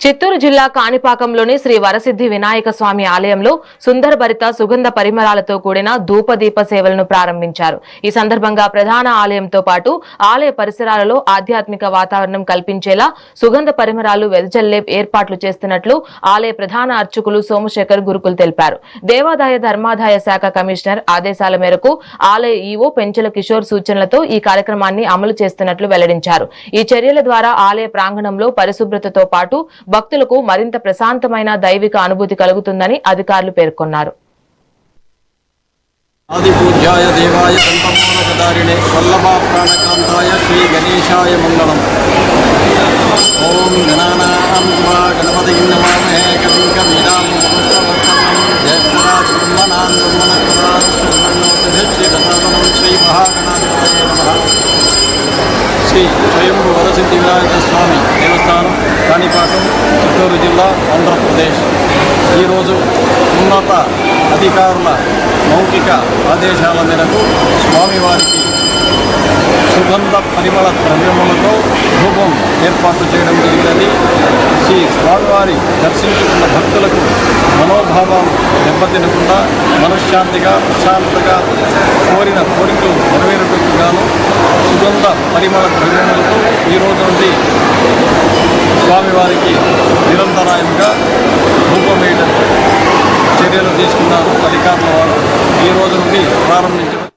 చిత్తూరు జిల్లా కాణిపాకంలోని శ్రీ వరసిద్ధి వినాయక స్వామి ఆలయంలో సుందరభరిత సుగంధ పరిమళాలతో కూడిన ధూపదీప సేవలను ప్రారంభించారు. ఈ సందర్భంగా ప్రధాన ఆలయంతో పాటు ఆలయ పరిసరాలలో ఆధ్యాత్మిక వాతావరణం కల్పించేలా సుగంధ పరిమళాలు వెదజల్లే ఏర్పాట్లు చేస్తున్నట్లు ఆలయ ప్రధాన అర్చకులు సోమశేఖర్ గురుకుల్ తెలిపారు. దేవాదాయ ధర్మాదాయ శాఖ కమిషనర్ ఆదేశాల మేరకు ఆలయ ఈవో పెంచల కిషోర్ సూచనలతో ఈ కార్యక్రమాన్ని అమలు చేస్తున్నట్లు వెల్లడించారు. ఈ చర్యల ద్వారా ఆలయ ప్రాంగణంలో పరిశుభ్రతతో పాటు భక్తులకు మరింత ప్రశాంతమైన దైవిక అనుభూతి కలుగుతుందని అధికారులు పేర్కొన్నారు. ఆది పూజ్యాయ దేవాయ సంతమోనకదారిణే వల్లభా ప్రాణకాంతాయ శ్రీ గణేశాయ మంగళం. ఓం గణానాం త్వా గణపతిం నమామహే కవిం కవీనాముపమశ్రవస్తమం జ్యేష్ఠరాజ బ్రహ్మణాం బ్రహ్మణస్పదాశ్రవణోతిభిశ్రీదశాసనం శ్రీ మహాగణాధిపతయే నమః. శ్రీ స్వయంభూ వరసిద్ధి వినాయక స్వామి దేవస్థానం కాణిపాకం, చిత్తూరు జిల్లా, ఆంధ్రప్రదేశ్. ఈరోజు ఉన్నత అధికారుల మౌఖిక ఆదేశాల మేరకు స్వామివారికి సుగంధ పరిమళ ద్రవ్యములతో ధూపం ఏర్పాటు చేయడం జరిగినది. శ్రీ స్వామివారి దర్శించుకున్న భక్తులకు మనోభావం దెబ్బతినకుండా మనశ్శాంతిగా ప్రశాంతగా కోరిన కోరికలు నెరవేరుటకు గాను సుగంధ పరిమళ ద్రవ్యములతో ఈ రోజు నుండి స్వామివారికి నిరంతరాయంగా ధూపం వేయడం చర్యలు తీసుకున్నారు అధికారుల వారు. ఈ రోజు నుండి ప్రారంభించారు.